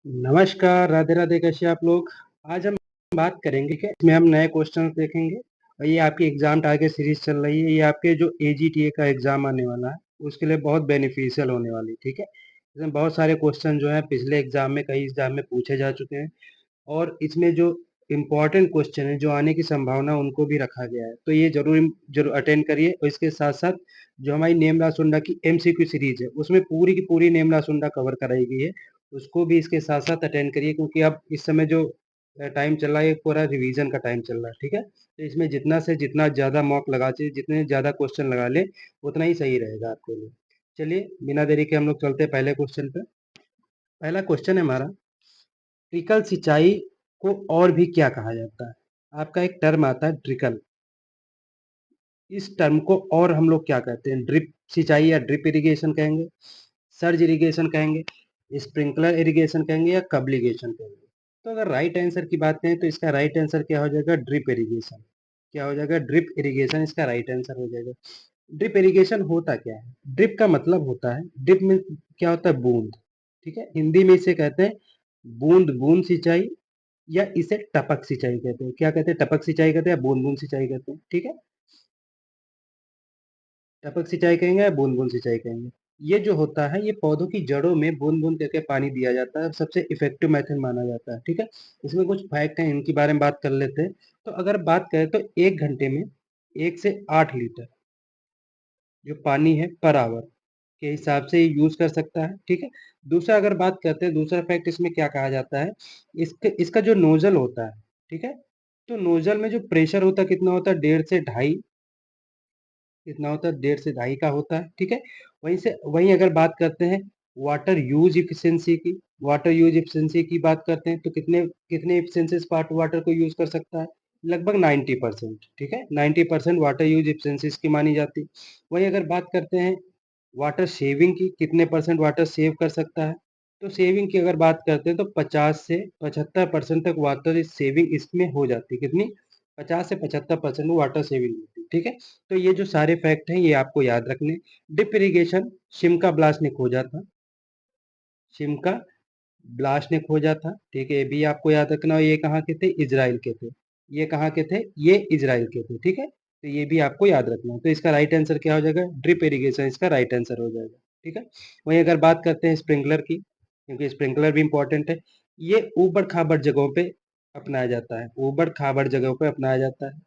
नमस्कार, राधे-राधे, कैसे हैं आप लोग? आज हम बात करेंगे कि इसमें हम नए क्वेश्चंस देखेंगे और ये आपकी एग्ज़ाम टारगेट सीरीज़ चल रही है, ये आपके जो एजीटीए का एग्ज़ाम आने वाला है, उसके लिए बहुत बेनिफिशियल होने वाली है, ठीक है? इसमें बहुत सारे क्वेश्चन जो हैं पिछले एग्ज़ाम में, कई एग्ज़ाम में पूछे जा चुके हैं और इसमें जो इम्पोर्टेंट क्वेश्चन है, जो आने की संभावना उनको भी रखा गया है। तो ये ज़रूर अटेंड करिए और इसके साथ-साथ जो हमारी नेम रासुंडा की एमसीक्यू सीरीज़ है, उसमें पूरी की पूरी नेम रासुंडा कवर कराई गई है। उसको भी इसके साथ-साथ अटेंड करिए क्योंकि अब इस समय जो टाइम चल रहा है, ये पूरा रिवीजन का टाइम चल रहा है, ठीक है? तो इसमें जितना से जितना ज़्यादा मॉक लगा चाहिए, जितने ज़्यादा क्वेश्चन लगा लें, उतना ही सही रहेगा आपके लिए। चलिए, बिना देरी के हम लोग चलते हैं पहले क्वेश्चन पे। पहला क्वेश्चन है हमारा, ट्रिकल सिंचाई को और भी क्या कहा जाता है? आपका एक टर्म आता है ट्रिकल। इस टर्म को और हम लोग क्या कहते हैं? ड्रिप सिंचाई या ड्रिप इरिगेशन कहेंगे, सर्ज इरिगेशन कहेंगे, स्प्रिंकलर इरिगेशन कहेंगे या कब्लिगेशन कहेंगे। तो अगर राइट आंसर की बात करें तो इसका राइट आंसर क्या हो जाएगा? Drip irrigation. क्या हो जाएगा? ड्रिप इरिगेशन इसका राइट आंसर हो जाएगा। ड्रिप इरिगेशन होता क्या है? ड्रिप का मतलब होता है, ड्रिप में क्या होता है? बूंद, ठीक है? हिंदी में इसे कहते हैं बूंद बूंद सिंचाई या इसे टपक सिंचाई कहते हैं। क्या कहते हैं? टपक सिंचाई कहते हैं या बूंद बूंद सिंचाई कहते हैं, ठीक है? टपक सिंचाई कहेंगे या बूंद बूंद सिंचाई कहेंगे। ये जो होता है, ये पौधों की जड़ों में बूंद बूंद करके पानी दिया जाता है, सबसे इफेक्टिव मेथड माना जाता है, ठीक है? इसमें कुछ फैक्ट हैं, इनके बारे में बात कर लेते हैं। तो अगर बात करें तो 1 घंटे में 1 से 8 लीटर जो पानी है पर आवर के हिसाब से ये यूज कर सकता है, ठीक है? दूसरा अगर बात करते हैं, दूसरा फैक्ट इसमें क्या कहा जाता है, इसका जो नोजल होता है, ठीक है? तो नोजल में जो प्रेशर होता है कितना होता है? 1.5 से 2.5, कितना होता है? 1.5 से 2.5 का होता है, ठीक है? वहीं अगर बात करते हैं वाटर यूज इफिशिएंसी की, वाटर यूज इफिशिएंसी की बात करते हैं तो कितने कितने इफिशिएंसी पार्ट वाटर को यूज कर सकता है? लगभग 90%, ठीक है? 90% वाटर यूज इफिशिएंसी इसकी मानी जाती है। वहीं अगर बात करते हैं वाटर सेविंग की, कितने परसेंट वाटर सेव कर सकता है? तो सेविंग की अगर बात करते हैं तो 50 से 75% तक वाटर सेविंग इसमें हो जाती है। कितनी? 50 से 75% वाटर सेविंग होती है, ठीक है? तो ये जो सारे फैक्ट हैं ये आपको याद रखने। ड्रिप इरिगेशन शिमका ब्लास्ट ने खोजा था, शिमका ब्लास्ट ने खोजा था, ठीक है? ये भी आपको याद रखना। और ये कहाँ के थे? इजराइल के थे। ये कहाँ के थे? ये इजराइल के थे, ठीक है? तो ये भी आपको याद रखना है। तो इसका राइट आंसर क्या हो जाएगा? ड्रिप इरिगेशन इसका राइट आंसर हो जाएगा, ठीक है? वहीं अगर बात करते हैं स्प्रिंकलर की, क्योंकि स्प्रिंकलर भी इंपॉर्टेंट है, ये ऊबड़ खाबड़ जगहों पे अपनाया जाता है, ऊबड़ खाबड़ जगहों पे अपनाया जाता है।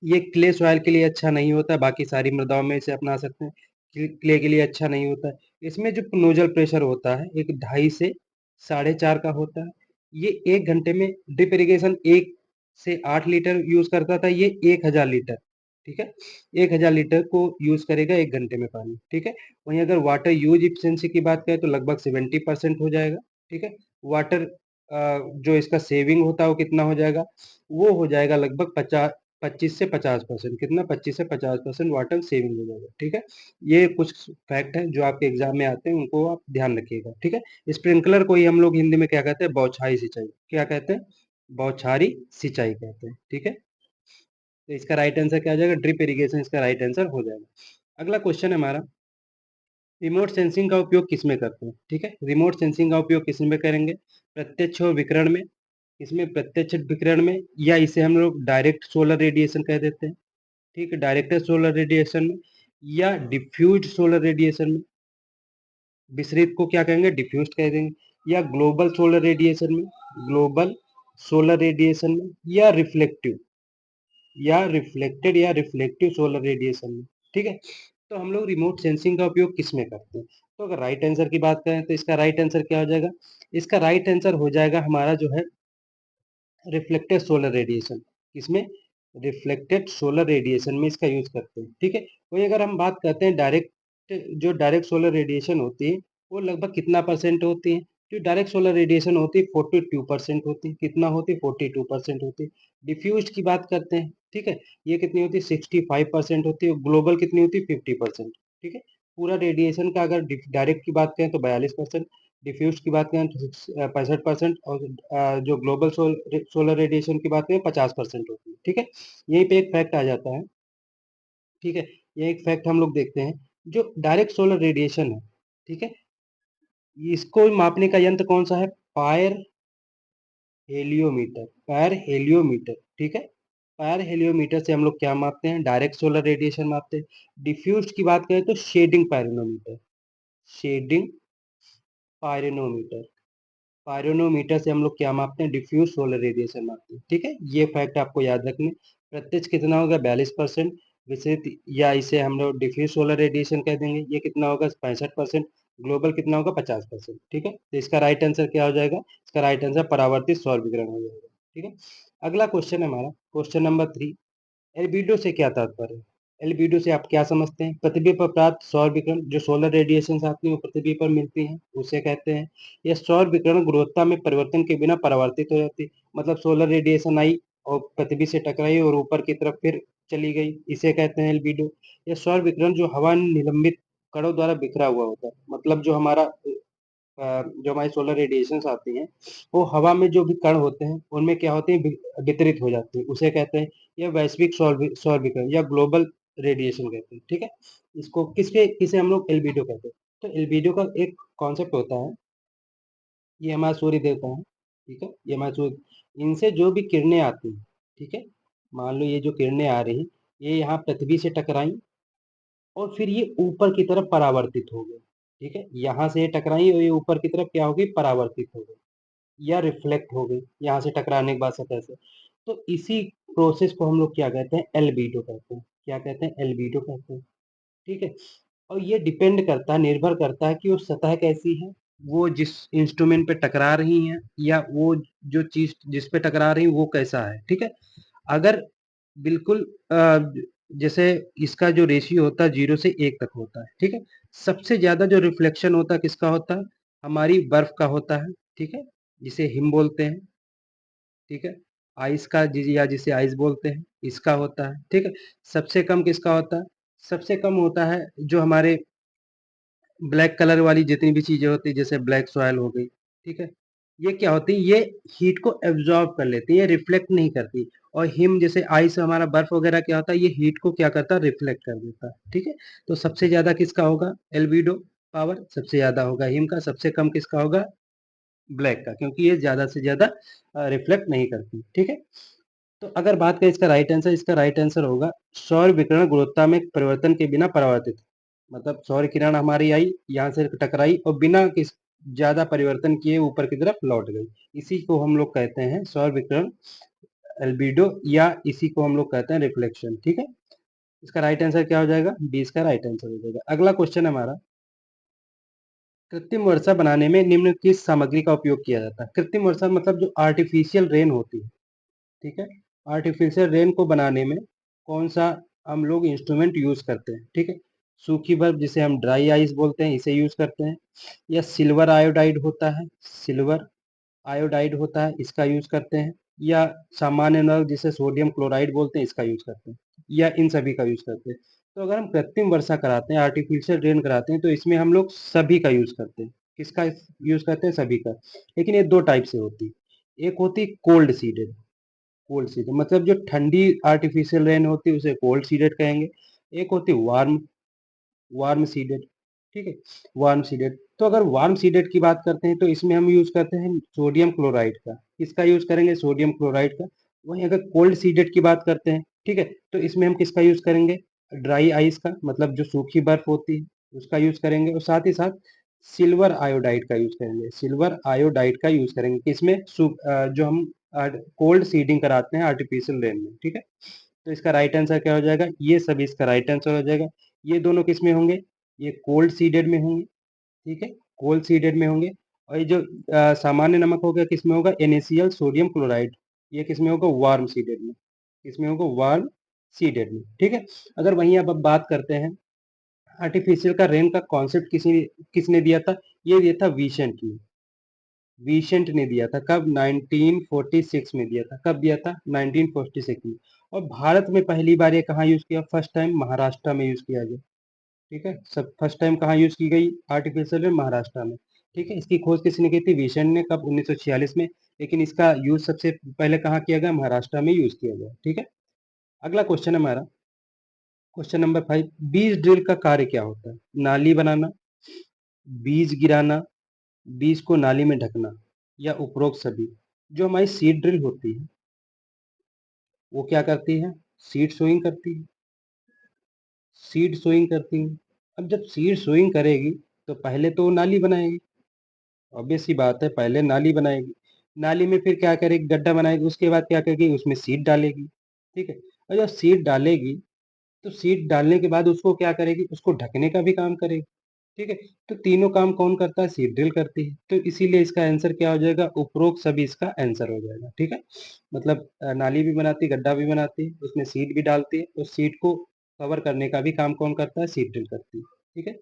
ये क्ले सॉइल के लिए अच्छा नहीं होता, बाकी सारी मृदाओं में इसे अपना सकते हैं। क्ले के लिए अच्छा नहीं होता है। इसमें जो नोजल प्रेशर होता है, एक 2.5 से 4.5 का होता है। ये 1 घंटे में ड्रिप इरिगेशन 1 से 8 लीटर यूज करता था, ये 1000 लीटर, ठीक है? 1000 लीटर को यूज करेगा 1 घंटे में पानी, ठीक है? वहीं अगर वाटर यूज इफिशियंसी की बात करें तो लगभग 70% हो जाएगा, ठीक है? वाटर जो इसका सेविंग होता है वो कितना हो जाएगा? वो हो जाएगा लगभग 25 से 50%। कितना? 25 से 50% वाटर सेविंग हो जाएगा, ठीक है? ये कुछ फैक्ट है जो आपके एग्जाम में आते हैं, उनको आप ध्यान रखिएगा, ठीक है? स्प्रिंकलर को ही हम लोग हिंदी में क्या कहते हैं? बौछारी सिंचाई। क्या कहते हैं? बौछारी सिंचाई कहते हैं, ठीक है? तो इसका राइट आंसर क्या आ जाएगा? ड्रिप इरिगेशन इसका राइट आंसर हो जाएगा। अगला क्वेश्चन है हमारा, रिमोट सेंसिंग का उपयोग किसमें करते हैं? ठीक है? रिमोट सेंसिंग का उपयोग किसमें करेंगे? प्रत्यक्ष विकिरण में, इसमें प्रत्यक्ष विकिरण में, या इसे हम लोग डायरेक्ट सोलर रेडिएशन कह देते हैं, ठीक है? डायरेक्ट सोलर रेडिएशन में या डिफ्यूज्ड सोलर रेडिएशन में। विसरित को क्या कहेंगे? डिफ्यूज्ड कह देंगे। या ग्लोबल सोलर रेडिएशन में, ग्लोबल सोलर रेडिएशन में, या रिफ्लेक्टिव, या रिफ्लेक्टेड या रिफ्लेक्टिव सोलर रेडिएशन में, ठीक है? तो हम लोग रिमोट सेंसिंग का उपयोग किस में करते हैं? तो अगर राइट आंसर की बात करें तो इसका राइट आंसर क्या हो जाएगा? इसका राइट आंसर हो जाएगा हमारा जो है रिफ्लेक्टेड सोलर रेडिएशन। इसमें रिफ्लेक्टेड सोलर रेडिएशन में इसका यूज करते हैं, ठीक है? वही अगर हम बात करते हैं डायरेक्ट, जो डायरेक्ट सोलर रेडिएशन होती है वो लगभग कितना परसेंट होती है? जो डायरेक्ट सोलर रेडिएशन होती है 42% होती है। कितना होती है? 42% होती है। डिफ्यूज्ड की बात करते हैं, ठीक है? ये कितनी होती है? 65% होती है। ग्लोबल कितनी होती है? 50%, ठीक है? पूरा रेडिएशन का अगर डायरेक्ट की बात करें तो 42%, डिफ्यूज की बात करें तो 65% और जो ग्लोबल सोलर रेडिएशन की बात करें 50% होती है, ठीक है? यहीं पे एक फैक्ट आ जाता है, ठीक है? ये एक फैक्ट हम लोग देखते हैं, जो डायरेक्ट सोलर रेडिएशन है, ठीक है? इसको मापने का यंत्र कौन सा है? पायर हेलियोमीटर, पायर हेलियोमीटर, ठीक है। पायर हेलियोमीटर से हम लोग क्या मापते हैं? डायरेक्ट सोलर रेडिएशन मापते हैं। डिफ्यूज्ड की बात करें तो shading pyranometer, shading pyranometer, pyranometer से हम लोग क्या मापते हैं? डिफ्यूज सोलर रेडिएशन मापते हैं, ठीक है। ये फैक्ट आपको याद रखने। प्रत्यक्ष कितना होगा? 42%। विसरित या इसे हम लोग डिफ्यूज सोलर रेडिएशन कह देंगे, ये कितना होगा? 65%। ग्लोबल कितना होगा? 50%, ठीक है। तो इसका राइट आंसर क्या हो जाएगा? इसका राइट आंसर परावर्तित सौर विकिरण हो जाएगा, ठीक है। अगला क्वेश्चन है हमारा, क्वेश्चन नंबर 3। एल्बिडो से क्या तात्पर्य है? एल्बिडो से आप क्या समझते हैं? पृथ्वी पर प्राप्त सौर विकिरण, जो सोलर रेडिएशन आती है वो पृथ्वी पर मिलती हैं, उसे कहते हैं। यह सौर विकिरण गुणवत्ता में परिवर्तन के बिना परावर्तित हो जाती है। मतलब सोलर रेडिएशन आई और पृथ्वी से टकराई और ऊपर की तरफ फिर चली गई, इसे कहते हैं एल्बिडो। यह सौर विकिरण जो हवा निलंबित कणों द्वारा बिखरा हुआ होता है। मतलब जो हमारा जो हमारी सोलर रेडिएशंस आती हैं, वो हवा में जो भी कण होते हैं उनमें क्या होते हैं? वितरित हो जाते हैं, उसे कहते हैं। यह वैश्विक सौर विकिरण या ग्लोबल रेडिएशन कहते हैं, ठीक है। इसको किसे हम लोग एल्बिडो कहते हैं। तो एल्बिडो का एक कॉन्सेप्ट होता है, ये हमारा सूर्य देवता है, ठीक है। ये हमारा सूर्य, इनसे जो भी किरणें आती हैं, ठीक है। मान लो ये जो किरणें आ रही, ये यहाँ पृथ्वी से टकराई और फिर ये ऊपर की तरफ परावर्तित हो गई, ठीक है। यहाँ से ये टकराई और ये ऊपर की तरफ क्या होगी? परावर्तित हो गई या रिफ्लेक्ट हो गई यहाँ से टकराने के बाद सतह से। तो इसी प्रोसेस को हम लोग क्या कहते हैं? एल्बिडो कहते हैं। क्या कहते हैं? एल्बिडो कहते हैं, ठीक है। और ये डिपेंड करता है, निर्भर करता है कि वो सतह कैसी है, वो जिस इंस्ट्रूमेंट पे टकरा रही है, या वो जो चीज जिस पे टकरा रही है वो कैसा है, ठीक है। अगर बिल्कुल जैसे इसका जो रेशियो होता है 0 से 1 तक होता है, ठीक है। सबसे ज्यादा जो रिफ्लेक्शन होता है किसका होता है? हमारी बर्फ का होता है, ठीक है, जिसे हिम बोलते हैं, ठीक है। आइस का या जिसे आइस बोलते हैं, इसका होता है, ठीक है। सबसे कम किसका होता है? सबसे कम होता है जो हमारे ब्लैक कलर वाली जितनी भी चीजें होती है, जैसे ब्लैक सॉयल हो गई, ठीक है। ये क्या होती है? ये हीट को एब्जॉर्ब कर लेती है, ये रिफ्लेक्ट नहीं करती। और हिम जैसे आइस हमारा बर्फ वगैरह क्या होता है? ये हीट को क्या करता है? रिफ्लेक्ट कर देता है, ठीक है। तो सबसे ज्यादा किसका होगा एल्बिडो पावर? सबसे ज्यादा होगा हिम का। सबसे कम किसका होगा? ब्लैक का, क्योंकि ये ज्यादा से ज्यादा रिफ्लेक्ट नहीं करती, ठीक है। तो अगर बात करें इसका राइट आंसर, इसका राइट आंसर होगा सौर विकिरण गुणवत्ता में परिवर्तन के बिना परावर्तित। मतलब सौर किरण हमारी आई, यहाँ से टकराई और बिना किस ज्यादा परिवर्तन किए ऊपर की तरफ लौट गई, इसी को हम लोग कहते हैं सौर विकिरण, एल्बिडो, या इसी को हम लोग कहते हैं रिफ्लेक्शन, ठीक है। इसका राइट आंसर क्या हो जाएगा? 20 का राइट आंसर हो जाएगा। अगला क्वेश्चन हमारा, कृत्रिम वर्षा बनाने में निम्न किस सामग्री का उपयोग किया जाता है? कृत्रिम वर्षा मतलब जो आर्टिफिशियल रेन होती है, ठीक है। आर्टिफिशियल रेन को बनाने में कौन सा हम लोग इंस्ट्रूमेंट यूज करते हैं, ठीक है। सूखी बर्फ जिसे हम ड्राई आइस बोलते हैं, इसे यूज करते हैं। या सिल्वर आयोडाइड होता है, सिल्वर आयोडाइड होता है, इसका यूज करते हैं। या सामान्य नल जिसे सोडियम क्लोराइड बोलते हैं, इसका यूज करते हैं। या इन सभी का यूज करते हैं। तो अगर हम कृत्रिम वर्षा कराते हैं, आर्टिफिशियल रेन कराते हैं, तो इसमें हम लोग सभी का यूज करते हैं। किसका यूज करते हैं? सभी का। लेकिन ये दो टाइप से होती है। एक होती कोल्ड सीडेड, कोल्ड सीडेड मतलब जो ठंडी आर्टिफिशियल रेन होती है उसे कोल्ड सीडेड कहेंगे। एक होती है वार्म, वार्म सीडेड, ठीक है, वार्म सीडेड। तो अगर वार्म सीडेड की बात करते हैं तो इसमें हम यूज करते हैं सोडियम क्लोराइड का। किसका यूज करेंगे? सोडियम क्लोराइड का। वहीं अगर कोल्ड सीडेड की बात करते हैं, ठीक है, तो इसमें हम किसका यूज करेंगे? ड्राई आइस का, मतलब जो सूखी बर्फ होती है उसका यूज करेंगे। और साथ ही साथ सिल्वर आयोडाइड का यूज करेंगे, सिल्वर आयोडाइड का यूज करेंगे। किसमें? जो हम कोल्ड सीडिंग कराते हैं आर्टिफिशियल रेन में, ठीक है। तो इसका राइट आंसर क्या हो जाएगा? ये सभी इसका राइट आंसर हो जाएगा। ये दोनों किस में होंगे? ये कोल्ड सीडेड में होंगे, ठीक है, कोल्ड सीडेड में होंगे। और ये जो सामान्य नमक हो गया किस में होगा? NaCl सोडियम क्लोराइड, ये किस में होगा? वार्म सीडेड में। किसमें होगा? वार्म सीडेड में, ठीक है। अगर वहीं अब बात करते हैं आर्टिफिशियल का रेन का कॉन्सेप्ट किसने दिया था? ये दिया था विसेंट ने। विसेंट ने दिया था कब? 1946 में दिया था। कब दिया था? 1946 में। और भारत में पहली बार ये कहाँ यूज किया? फर्स्ट टाइम महाराष्ट्र में यूज किया गया, ठीक है। सब फर्स्ट टाइम कहाँ यूज की गई आर्टिफिशियल रेन? महाराष्ट्र में, ठीक है। इसकी खोज किसने की थी? विसेंट ने। कब? 1946 में। लेकिन इसका यूज सबसे पहले कहाँ किया गया? महाराष्ट्र में यूज किया गया, ठीक है। अगला क्वेश्चन है हमारा, क्वेश्चन नंबर 5। बीज ड्रिल का कार्य क्या होता है? नाली बनाना, बीज गिराना, बीज को नाली में ढकना या उपरोक्त सभी। जो हमारी सीड ड्रिल होती है वो क्या करती है? सीड सोइंग करती है। सीड सोइंग करती है। अब जब सीड सोइंग करेगी तो पहले तो वो नाली बनाएगी। ऑब्वियस सी बात है, पहले नाली बनाएगी। नाली में फिर क्या करेगी? गड्ढा बनाएगी। उसके बाद क्या करेगी? उसमें सीड डालेगी। ठीक है। और जब सीड डालेगी तो सीड डालने के बाद उसको क्या करेगी? उसको ढकने का भी काम करेगी। ठीक है। तो तीनों काम कौन करता है? सीड ड्रिल करती है। तो इसीलिए इसका आंसर क्या हो जाएगा? उपरोक्त सभी इसका आंसर हो जाएगा। ठीक है। मतलब नाली भी बनाती, गड्ढा भी बनाती, उसमें सीड भी डालती है, और सीड को कवर करने का भी काम कौन करता है? सीड ड्रिल करती है। ठीक है।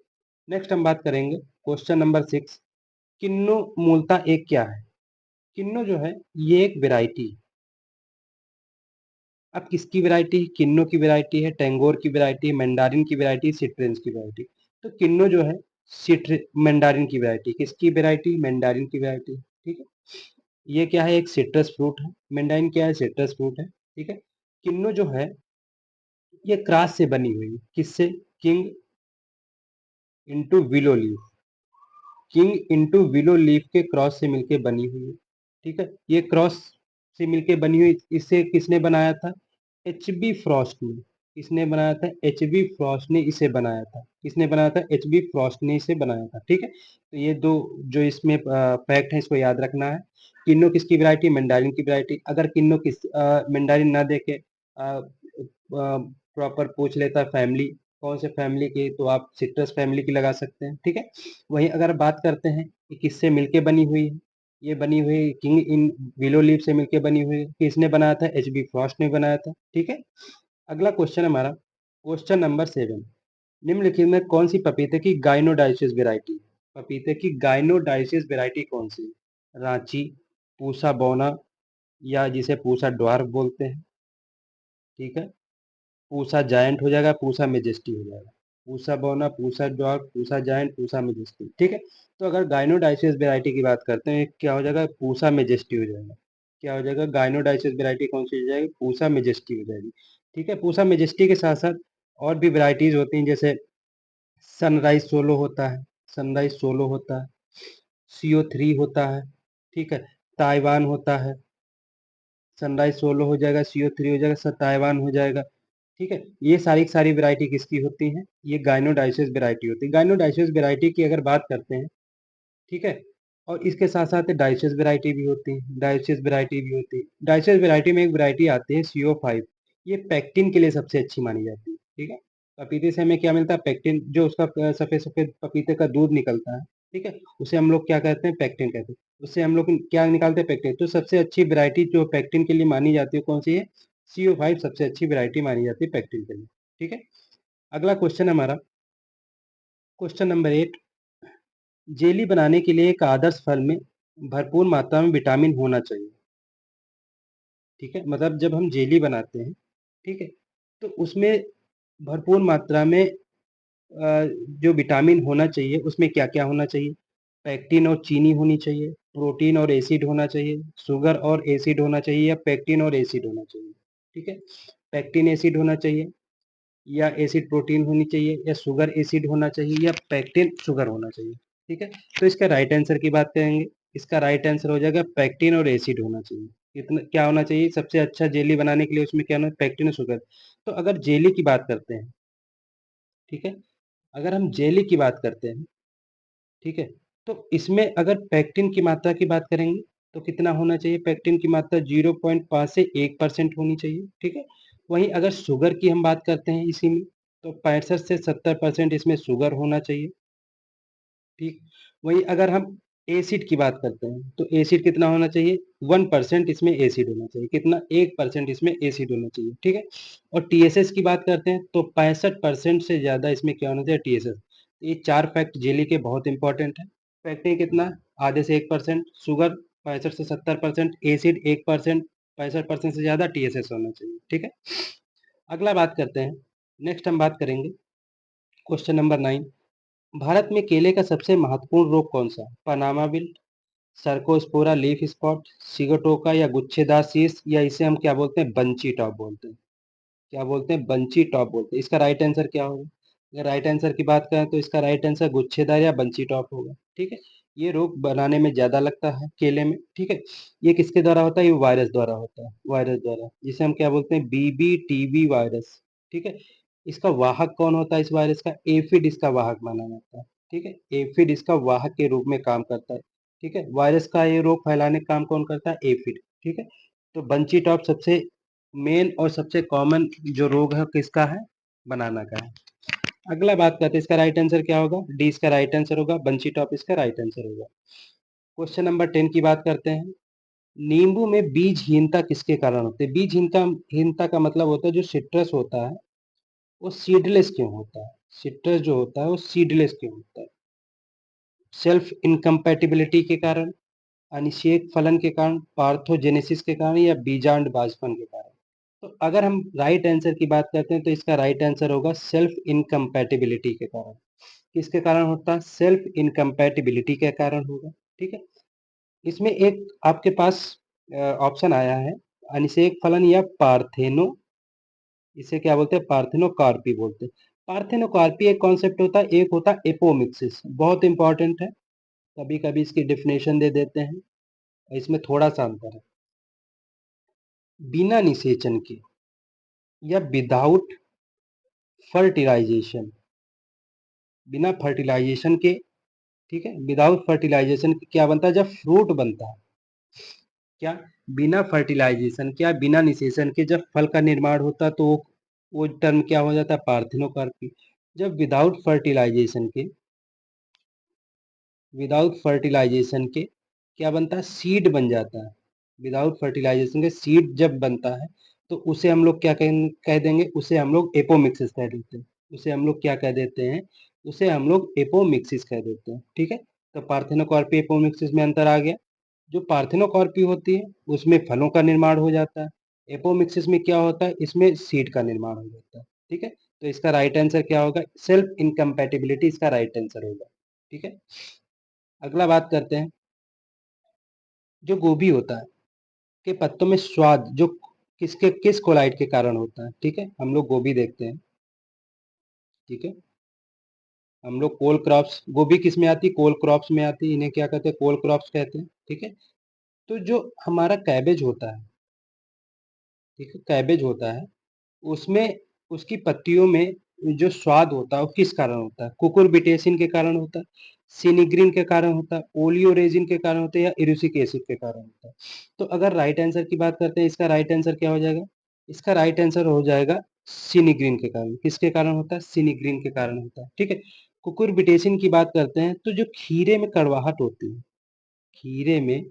नेक्स्ट हम बात करेंगे क्वेश्चन नंबर 6। किन्नु मूलतः एक क्या है? किन्नु जो है ये एक वेराइटी है। अब किसकी वैरायटी? किन्नो की वैरायटी है, टैंगोर की वैरायटी है, मैंडारिन की वैरायटी, सिट्रेंस की वैरायटी। तो किन्नो जो है मैंडारिन की वैरायटी। किसकी वैरायटी? मैंडारिन की वैरायटी। ठीक है। ये क्या है? एक सिट्रस फ्रूट है। मैंडारिन क्या है? सिट्रस फ्रूट है। ठीक है। किन्नो जो है ये क्रॉस से बनी हुई है। किससे? King into willow leaf. King into willow leaf के क्रॉस से मिलके बनी हुई है। ठीक है। ये क्रॉस से मिलके बनी हुई, इसे किसने बनाया था? एच बी फ्रॉस्ट ने। किसने बनाया था? एच बी फ्रॉस्ट ने इसे बनाया था। किसने बनाया था? एच बी फ्रॉस्ट ने इसे बनाया था। ठीक है। तो ये दो जो इसमें फैक्ट है इसको याद रखना है। किन्नो किसकी वैरायटी? मैंडारिन की वैरायटी। अगर किन्नो किस मैंडारिन ना देके प्रॉपर पूछ लेता फैमिली, कौन से फैमिली की, तो आप सिट्रस फैमिली की लगा सकते हैं। ठीक है। वहीं अगर बात करते हैं कि किससे मिलके बनी हुई है, ये बनी हुई किंग इन विलो लीफ से मिलके बनी हुई है। किसने बनाया था? एच बी फ्रॉस्ट ने बनाया था। ठीक है। अगला क्वेश्चन हमारा क्वेश्चन नंबर 7। निम्नलिखित में कौन सी पपीते की गाइनोडाइसिस वेराइटी? पपीते की गाइनोडाइसिस वेराइटी कौन सी? रांची, पूसा बौना, या जिसे पूसा ड्वार्फ बोलते हैं। ठीक है। पूसा जायंट हो जाएगा, पूसा मेजेस्टी हो जाएगा। पूसा बौना, Pusa dwarf, Pusa giant, Pusa majesty. ठीक है। तो अगर गाइनोडाइसिस वेराइटी की बात करते हैं, क्या हो जाएगा? पूसा मेजेस्टी हो जाएगा। क्या हो जाएगा? गाइनोडाइसिस वेराइटी कौन सी हो जाएगी? पूसा मेजेस्टी हो जाएगी। ठीक है। पूसा मेजेस्टी के साथ साथ और भी वेराइटीज होती हैं, जैसे सनराइज सोलो होता है। सनराइज सोलो होता है। CO3 होता है। ठीक है। ताइवान होता है। सनराइज सोलो हो जाएगा, CO3 हो जाएगा, ताइवान हो जाएगा। ठीक है। ये सारी की सारी वैरायटी किसकी होती हैं? ये गाइनोडाइसिस वैरायटी होती है। गाइनोडाइसिस वैरायटी की अगर बात करते हैं, ठीक है, और इसके साथ साथ डाइसिस वैरायटी भी होती है। डाइसिस वैरायटी भी होती है। डाइसिस वैरायटी में एक वैरायटी आती है CO5। ये पैक्टिन के लिए सबसे अच्छी मानी जाती है। ठीक है। पपीते से हमें क्या मिलता है? पैक्टिन। जो उसका सफेद सफेद पपीते का दूध निकलता है, ठीक है, उसे हम लोग क्या कहते हैं? पैक्टिन कहते हैं। उससे हम लोग क्या निकालते हैं? पैक्टिन। तो सबसे अच्छी वैरायटी जो पैक्टिन के लिए मानी जाती है कौन सी है? CO5 सबसे अच्छी वैरायटी मानी जाती है पैक्टिन के लिए। ठीक है। अगला क्वेश्चन हमारा क्वेश्चन नंबर 8। जेली बनाने के लिए एक आदर्श फल में भरपूर मात्रा में विटामिन होना चाहिए। ठीक है। मतलब जब हम जेली बनाते हैं, ठीक है, तो उसमें भरपूर मात्रा में जो विटामिन होना चाहिए उसमें क्या क्या होना चाहिए? पैक्टिन और चीनी होनी चाहिए, प्रोटीन और एसिड होना चाहिए, शुगर और एसिड होना चाहिए, या पैक्टिन और एसिड होना चाहिए। ठीक है। पैक्टिन एसिड होना चाहिए, या एसिड प्रोटीन होनी चाहिए, या शुगर एसिड होना चाहिए, या पैक्टिन शुगर होना चाहिए। ठीक है। तो इसका राइट आंसर की बात करेंगे। इसका राइट आंसर हो जाएगा पैक्टिन और एसिड होना चाहिए। इतना क्या होना चाहिए? सबसे अच्छा जेली बनाने के लिए उसमें क्या होना है? पैक्टिन और शुगर। तो अगर जेली की बात करते हैं, ठीक है, अगर हम जेली की बात करते हैं, ठीक है, तो इसमें अगर पैक्टिन की मात्रा की बात करेंगे तो कितना होना चाहिए? पैक्टिन की मात्रा 0.5 से 1% होनी चाहिए। ठीक है। वहीं अगर शुगर की हम बात करते हैं इसी में, तो 65 से 70% इसमें शुगर होना चाहिए। ठीक। वहीं अगर हम एसिड की बात करते हैं तो एसिड कितना होना चाहिए? 1% इसमें एसिड होना चाहिए। कितना? 1% इसमें एसिड होना चाहिए। ठीक है। और TSS की बात करते हैं तो 65% से ज्यादा इसमें क्या होना चाहिए? TSS। ये चार फैक्ट जेली के बहुत इंपॉर्टेंट है। फैक्ट कितना? आधे से 1%, शुगर 65 से 70%, एसिड 1%, 65% से ज्यादा TSS होना चाहिए। ठीक है। अगला बात करते हैं, नेक्स्ट हम बात करेंगे क्वेश्चन नंबर 9। भारत में केले का सबसे महत्वपूर्ण रोग कौन सा? Panama wilt, Cercospora leaf spot, sigatoka, या गुच्छेदार शीर्ष, या इसे हम क्या बोलते हैं? बंची टॉप बोलते हैं। क्या बोलते हैं? बंची टॉप बोलते हैं। इसका राइट आंसर क्या होगा? अगर राइट आंसर की बात करें तो इसका राइट आंसर गुच्छेदार या बंची टॉप होगा। ठीक है। ये रोग बनाने में ज़्यादा लगता है केले में, ठीक है। ये किसके द्वारा होता है? ये वायरस द्वारा होता है, वायरस द्वारा, जिसे हम क्या बोलते हैं? बीबीटीबी वायरस, ठीक है। इसका वाहक कौन होता है? इस वायरस का एफिड इसका वाहक माना जाता है, ठीक है। एफिड इसका वाहक के रूप में काम करता है, ठीक है। वायरस का ये रोग फैलाने का काम कौन करता है? एफिड, ठीक है। तो बंची टॉप सबसे मेन और सबसे कॉमन जो रोग है किसका है? बनाना का है। अगला बात करते हैं, इसका राइट आंसर क्या होगा? डी इसका राइट आंसर होगा, बंची टॉप इसका राइट आंसर होगा। क्वेश्चन नंबर 10 की बात करते हैं। नींबू में बीजहीनता किसके कारण होती है? बीजहीनता हीनता का मतलब होता है जो सिट्रस होता है वो सीडलेस क्यों होता है? सिट्रस जो होता है वो सीडलेस क्यों होता है? सेल्फ इनकम्पैटिबिलिटी के कारण, अनिषेक फलन के कारण, पार्थोजेनेसिस के कारण, या बीजांड बाजपन के कारण। तो अगर हम राइट आंसर की बात करते हैं तो इसका राइट आंसर होगा सेल्फ इनकम्पैटिबिलिटी के कारण। किसके कारण होता है? सेल्फ इनकम्पैटिबिलिटी के कारण होगा, ठीक है। इसमें एक आपके पास ऑप्शन आया है, अनिषेक फलन या पार्थेनो, इसे क्या बोलते हैं? पार्थेनोकार्पी बोलते हैं। पार्थेनोकार्पी एक कॉन्सेप्ट होता है, एक होता है एपोमिक्सिस, बहुत इंपॉर्टेंट है, कभी कभी इसकी डेफिनेशन दे देते हैं, इसमें थोड़ा सा अंतर है। बिना निषेचन के या विदाउट फर्टिलाइजेशन, बिना फर्टिलाइजेशन के, ठीक है, विदाउट फर्टिलाइजेशन के क्या बनता है? जब फ्रूट बनता है, क्या बिना फर्टिलाइजेशन, क्या बिना निषेचन के जब फल का निर्माण होता है तो वो टर्म क्या हो जाता है? पार्थेनोकार्पी। जब विदाउट फर्टिलाइजेशन के क्या बनता है? सीड बन जाता है। विदाउट फर्टिलाइजेशन के सीड जब बनता है तो उसे हम लोग क्या कह देंगे? उसे हम लोग एपोमिक्सिस कह देते हैं। उसे हम लोग क्या कह देते हैं? उसे हम लोग एपोमिक्सिस कह देते हैं, ठीक है। तो पार्थेनोकार्पी एपोमिक्सिस में अंतर आ गया। जो पार्थेनोकार्पी होती है उसमें फलों का निर्माण हो जाता है, एपोमिक्सिस में क्या होता है? इसमें सीड का निर्माण हो जाता है, ठीक है। तो इसका राइट आंसर क्या होगा? सेल्फ इनकम्पैटिबिलिटी इसका राइट आंसर होगा, ठीक है। अगला बात करते हैं, जो गोभी होता है के पत्तों में स्वाद जो किस कोलाइट के कारण होता है? ठीक है, हम लोग गोभी देखते हैं, ठीक है। हम लोग कोल क्रॉप्स, गोभी किस में आती है? कोल क्रॉप्स में आती है, इन्हें क्या कहते हैं? कोल क्रॉप्स कहते हैं, ठीक है। तो जो हमारा कैबेज होता है, ठीक है, कैबेज होता है, उसमें उसकी पत्तियों में जो स्वाद होता है वो किस कारण होता है? कुकुरबिटेसिन के कारण होता है, सिनिग्रिन के कारण होता है, ओलियोरेजिन के कारण होता है, या इरुसिक एसिड के कारण होता है। तो अगर राइट आंसर की बात करते हैं, इसका राइट आंसर क्या हो जाएगा? इसका राइट आंसर हो जाएगा सिनिग्रिन के कारण। किसके कारण होता है? सिनिग्रिन के कारण होता है, ठीक है। कुकुरबिटेसिन की बात करते हैं तो जो खीरे में कड़वाहट होती है, खीरे में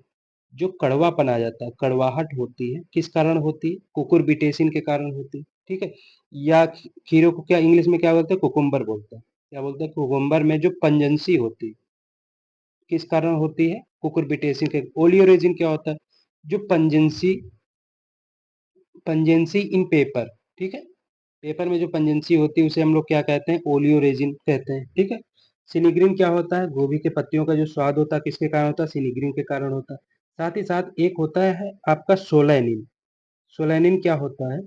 जो कड़वापन आ जाता है, कड़वाहट होती है, किस कारण होती है? कुकुरबिटेसिन के कारण होती है, ठीक है। या खीरों को क्या इंग्लिश में क्या बोलते हैं? कुकुम्बर बोलते हैं। क्या बोलते हैं? कुकुम्बर में जो पंजेंसी होती है, किस कारण होती है? कुकुरबिटेसिन के। ओलियोरेजिन क्या होता है? जो पंजेंसी, पंजेंसी इन पेपर, ठीक है, पेपर में जो पंजेंसी होती है उसे हम लोग क्या कहते हैं? ओलियोरेजिन कहते हैं, ठीक है। सिनिग्रिन क्या होता है? गोभी के पत्तियों का जो स्वाद होता है किसके कारण होता है? सिनिग्रिन के कारण होता है। साथ ही साथ एक होता है आपका सोलैनिन। सोलैनिन क्या होता है?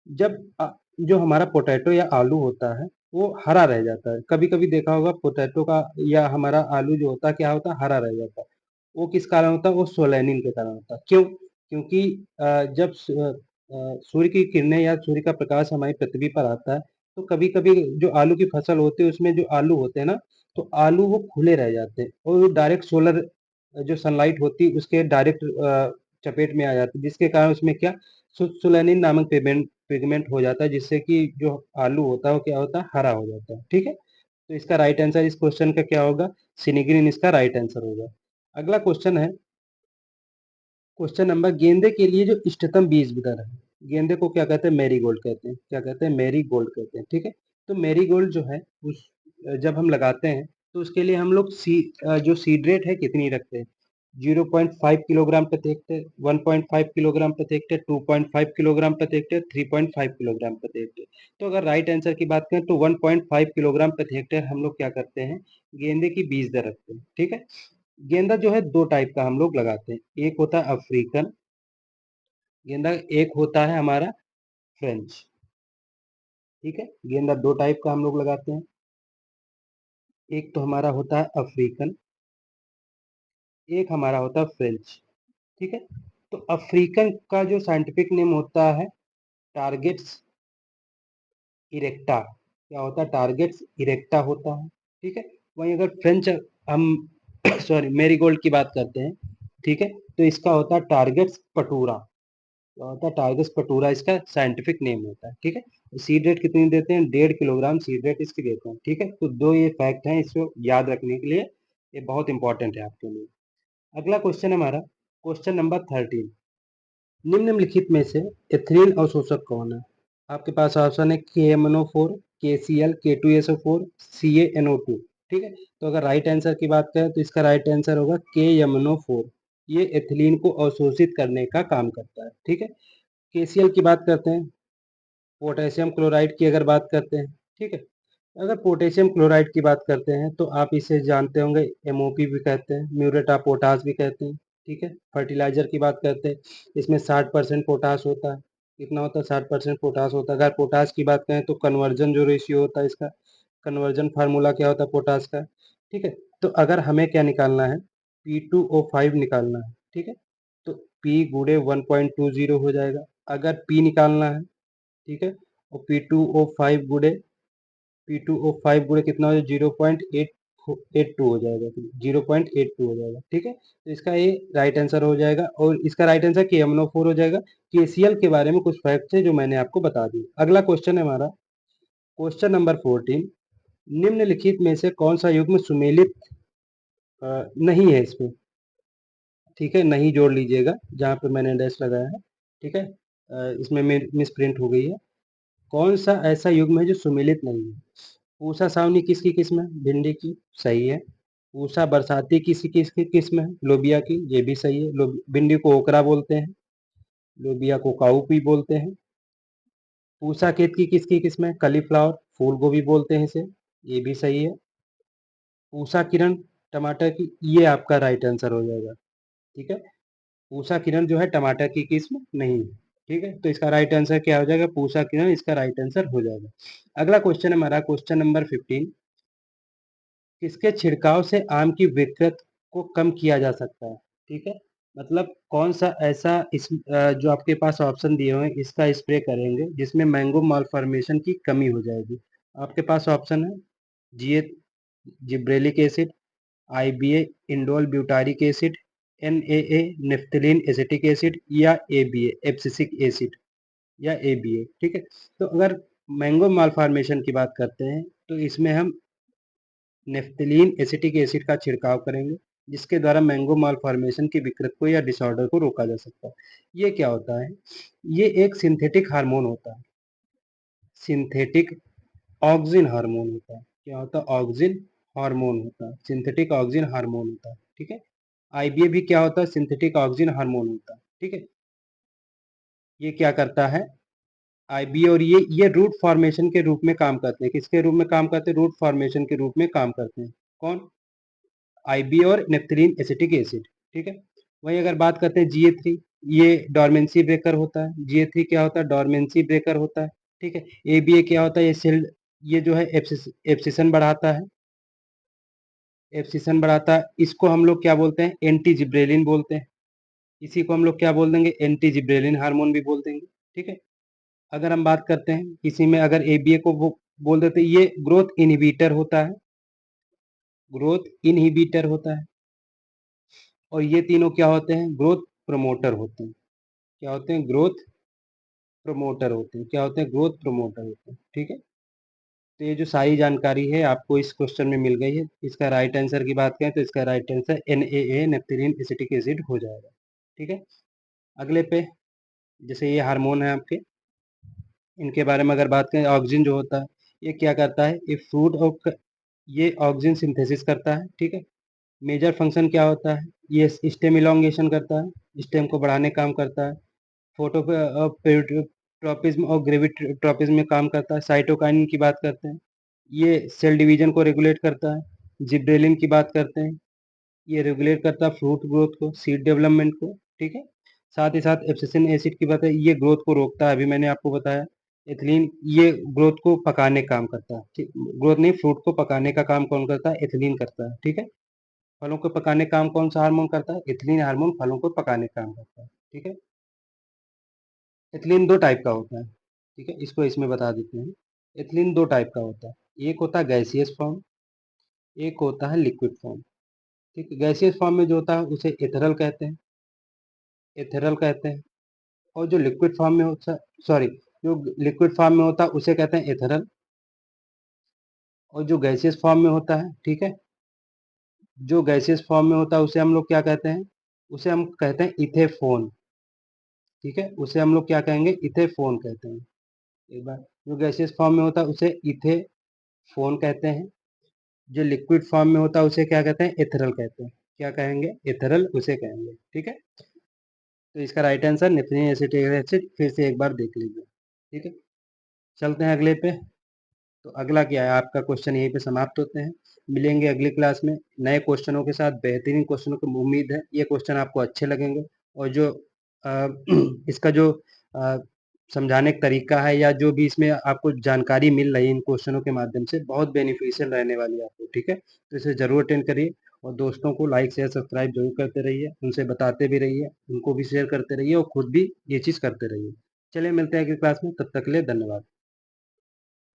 जब जो हमारा पोटैटो या आलू होता है वो हरा रह जाता है, कभी कभी देखा होगा पोटैटो का या हमारा आलू जो होता है क्या होता है? हरा रह जाता है। वो किस कारण होता है? वो सोलैनिन के कारण होता है। क्यों? क्योंकि जब सूर्य की किरणें या सूर्य का प्रकाश हमारी पृथ्वी पर आता है तो कभी कभी जो आलू की फसल होती है उसमें जो आलू होते हैं ना, तो आलू वो खुले रह जाते हैं और वो डायरेक्ट सोलर जो सनलाइट होती है उसके डायरेक्ट चपेट में आ जाती है, जिसके कारण उसमें क्या सुलेनिन नामक पिगमेंट पिगमेंट हो जाता है, जिससे कि जो आलू होता है वो क्या होता है? हरा हो जाता है, ठीक है। तो इसका राइट आंसर इस क्वेश्चन का क्या होगा? सिनिग्रिन इसका राइट आंसर होगा। अगला क्वेश्चन है, क्वेश्चन नंबर, गेंदे के लिए जो इष्टतम बीज दर है, गेंदे को क्या कहते हैं? मैरीगोल्ड कहते हैं। क्या कहते हैं? मैरीगोल्ड कहते हैं, ठीक है। तो मैरीगोल्ड जो है उस जब हम लगाते हैं तो उसके लिए हम लोग जो सीड रेट है कितनी रखते हैं? 0.5 किलोग्राम प्रति हेक्टेयर, 1.5 किलोग्राम प्रति हेक्टेयर, 2.5 किलोग्राम प्रति हेक्टेयर, 3.5 किलोग्राम प्रति हेक्टेयर। तो अगर राइट आंसर की बात करें तो 1.5 किलोग्राम प्रति हेक्टेयर हम लोग क्या करते हैं? गेंदे की बीज दर रखते हैं, ठीक है। गेंदा जो है दो टाइप का हम लोग लगाते हैं, एक होता है अफ्रीकन गेंदा, एक होता है हमारा फ्रेंच, ठीक है। गेंदा दो टाइप का हम लोग लगाते हैं, एक तो हमारा होता है अफ्रीकन एक हमारा होता है फ्रेंच। ठीक है, तो अफ्रीकन का जो साइंटिफिक नेम होता है टारगेट्स इरेक्टा, क्या होता है, टारगेट्स इरेक्टा होता है। ठीक है, वहीं अगर फ्रेंच हम सॉरी मेरीगोल्ड की बात करते हैं, ठीक है, तो इसका होता है टारगेट्स पटूरा, क्या होता है, टारगेट्स पटूरा इसका साइंटिफिक नेम होता है। ठीक है, सीड रेट कितनी देते हैं, 1.5 किलोग्राम सीड रेट इसकी देते हैं। ठीक है, तो दो ये फैक्ट हैं, इसको याद रखने के लिए, ये बहुत इंपॉर्टेंट है आपके लिए। अगला क्वेश्चन हमारा, क्वेश्चन नंबर 13, निम्नलिखित में से एथिलीन अवशोषक कौन है? आपके पास ऑप्शन है KMnO4, KCl, K2SO4, CaNO2। ठीक है, तो अगर राइट आंसर की बात करें तो इसका राइट आंसर होगा KMnO4। ये एथिलीन को अवशोषित करने का काम करता है। ठीक है, KCl की बात करते हैं, पोटेशियम क्लोराइड की अगर बात करते हैं, ठीक है, अगर पोटेशियम क्लोराइड की बात करते हैं तो आप इसे जानते होंगे, MOP भी कहते हैं, म्यूरेट ऑफ पोटाश भी कहते हैं। ठीक है, फर्टिलाइजर की बात करते हैं, इसमें 60% पोटाश होता है। कितना होता है, 60% पोटाश होता है। अगर पोटाश की बात करें तो कन्वर्जन जो रेशियो होता है इसका, कन्वर्जन फार्मूला क्या होता है पोटाश का। ठीक है, तो अगर हमें क्या निकालना है, P2O5 निकालना है। ठीक है, तो P गुड़े 1.20 हो जाएगा। अगर P निकालना है, ठीक है, और P2O5 गुड़े P2O5 गुड़े कितना हो जाएगा, 0.882 हो जाएगा, 0.82 हो जाएगा। ठीक है, तो इसका ये राइट आंसर हो जाएगा, और इसका राइट आंसर KMnO4 हो जाएगा। KCl के बारे में कुछ फैक्ट है जो मैंने आपको बता दी। अगला क्वेश्चन है हमारा, क्वेश्चन नंबर 14, निम्नलिखित में से कौन सा युग्म सुमेलित नहीं है इसमें? ठीक है, नहीं जोड़ लीजिएगा जहाँ पे मैंने डैश लगाया है। ठीक है, इसमें मिस प्रिंट हो गई है। कौन सा ऐसा युग्म है जो सुमेलित नहीं है? पूसा सावनी किसकी किस्म है? भिंडी की, सही है। पूसा बरसाती किसी किसकी किस्म है? लोबिया की, ये भी सही है। भिंडी को ओकरा बोलते हैं, लोबिया को काउपी बोलते हैं। पूसा केत की किसकी किस्म है? कलीफ्लावर, फूल गोभी बोलते हैं इसे, ये भी सही है। पूसा किरण टमाटर की, ये आपका राइट आंसर हो जाएगा। ठीक है, पूसा किरण जो है टमाटर की किस्म नहीं है। ठीक है, तो इसका राइट आंसर क्या हो जाएगा, पूसा किरण इसका राइट आंसर हो जाएगा। अगला क्वेश्चन हमारा, क्वेश्चन नंबर 15, किसके छिड़काव से आम की विकृत को कम किया जा सकता है? ठीक है, मतलब कौन सा ऐसा जो आपके पास ऑप्शन दिए हुए हैं इसका स्प्रे करेंगे जिसमें मैंगो मालफॉर्मेशन की कमी हो जाएगी। आपके पास ऑप्शन है, GA gibberellic acid, IBA indole butyric acid, NAA naphthalene acetic acid, या ABA एब्सिसिक एसिड, या ABA। ठीक है, तो अगर मैंगो मालफॉर्मेशन की बात करते हैं तो इसमें हम नेफ्थलीन एसिटिक एसिड का छिड़काव करेंगे, जिसके द्वारा मैंगो मालफॉर्मेशन की विकृत को या डिसऑर्डर को रोका जा सकता है। ये क्या होता है, ये एक सिंथेटिक हार्मोन होता है, सिंथेटिक ऑक्सिन हार्मोन होता है। क्या होता है, ऑक्सिन हार्मोन होता है, सिंथेटिक ऑक्सिन हार्मोन होता है। ठीक है, IBA भी क्या होता है, सिंथेटिक ऑक्सिन हार्मोन होता है। ठीक है, ये क्या करता है, IBA, और ये रूट फॉर्मेशन के रूप में काम करते हैं। किसके रूप में काम करते हैं, रूट फॉर्मेशन के रूप में काम करते हैं। कौन, IBA और नेफ्थलीन एसिटिक एसिड। ठीक है, वही अगर बात करते हैं GA3, ये डोरमेंसी ब्रेकर होता है। GA3 क्या होता है, डोरमेंसी ब्रेकर होता है। ठीक है, ABA क्या होता है, ये सेल, ये जो है एब्सिशन बढ़ाता है, एब्सिशन बढ़ाता है। इसको हम लोग क्या बोलते हैं, एंटी जिब्रेलिन बोलते हैं। इसी को हम लोग क्या बोल देंगे, एंटी जिब्रेलिन हार्मोन भी बोल देंगे। ठीक है, अगर हम बात करते हैं किसी में, अगर ABA को वो बोल देते हैं, ये ग्रोथ इनहिबिटर होता है, ग्रोथ इनहिबिटर होता है। और ये तीनों क्या होते हैं, ग्रोथ प्रमोटर होते हैं। क्या होते हैं, ग्रोथ प्रमोटर होते हैं। क्या होते हैं, ग्रोथ प्रमोटर होते हैं। ठीक है, तो ये जो सारी जानकारी है आपको इस क्वेश्चन में मिल गई है। इसका राइट आंसर की बात करें तो इसका right answer NAA naphthalene acetic acid हो जाएगा। ठीक है, अगले पे, जैसे ये हार्मोन है आपके, इनके बारे में अगर बात करें, ऑक्सिन जो होता है ये क्या करता है, ये फ्रूट और ये ऑक्सिन सिंथेसिस करता है। ठीक है, मेजर फंक्शन क्या होता है, ये स्टेम इलोंगेशन करता है, स्टेम को बढ़ाने का काम करता है। फोटो ट्रॉपिज्म और ग्रेविट्रॉपिज्म में काम करता है। साइटोकाइन की बात करते हैं, ये सेल डिवीजन को रेगुलेट करता है। जिब्रेलिन की बात करते हैं, ये रेगुलेट करता है फ्रूट ग्रोथ को, सीड डेवलपमेंट को। ठीक है, साथ ही साथ एब्सिसिक एसिड की बात है, ये ग्रोथ को रोकता है, अभी मैंने आपको बताया। एथिलीन, ये ग्रोथ को पकाने का काम करता है। ठीक, ग्रोथ नहीं, फ्रूट को पकाने का काम कौन करता है, एथिलीन करता है। ठीक है, फलों को पकाने का काम कौन सा हार्मोन करता है? इथिलीन हार्मोन फलों को पकाने का काम करता है, ठीक है। इथिलीन दो टाइप का होता है, ठीक है, इसको इसमें बता देते हैं। इथिलीन दो टाइप का होता है, एक होता है गैसियस फॉर्म, एक होता है लिक्विड फॉर्म। ठीक है, गैसियस फॉर्म में जो होता है उसे एथेरल कहते हैं, एथेरल कहते हैं। और जो लिक्विड फॉर्म में होता है, सॉरी, जो लिक्विड फॉर्म में होता है उसे कहते हैं एथेरल। और जो गैसियस फॉर्म में होता है, ठीक है, जो गैसियस फॉर्म में होता है उसे हम लोग क्या कहते हैं? उसे हम कहते हैं इथेफोन, ठीक है, उसे हम लोग क्या कहेंगे? इथेफोन कहते हैं। एक बार, जो गैसियस फॉर्म में होता है उसे इथेफोन कहते हैं, जो लिक्विड फॉर्म में होता है उसे क्या कहते हैं? एथेरल कहते हैं। क्या कहेंगे? एथेरल उसे कहेंगे, ठीक है। तो इसका राइट आंसर नेफ्रिन एसिटिक एसिड, फिर से एक बार देख लीजिए, ठीक है। चलते हैं अगले पे। तो अगला क्या है आपका क्वेश्चन, यहीं पे समाप्त होते हैं। मिलेंगे अगली क्लास में नए क्वेश्चनों के साथ, बेहतरीन क्वेश्चनों की उम्मीद है ये क्वेश्चन आपको अच्छे लगेंगे। और जो अ, इसका जो अ, समझाने का तरीका है या जो भी इसमें आपको जानकारी मिल रही है इन क्वेश्चनों के माध्यम से, बहुत बेनिफिशियल रहने वाली है आपको, ठीक है। तो इसे जरूर अटेंड करिए और दोस्तों को लाइक शेयर सब्सक्राइब जरूर करते रहिए, उनसे बताते भी रहिए, उनको भी शेयर करते रहिए और खुद भी ये चीज़ करते रहिए। चलिए मिलते हैं अगली क्लास में, तब तक के लिए धन्यवाद।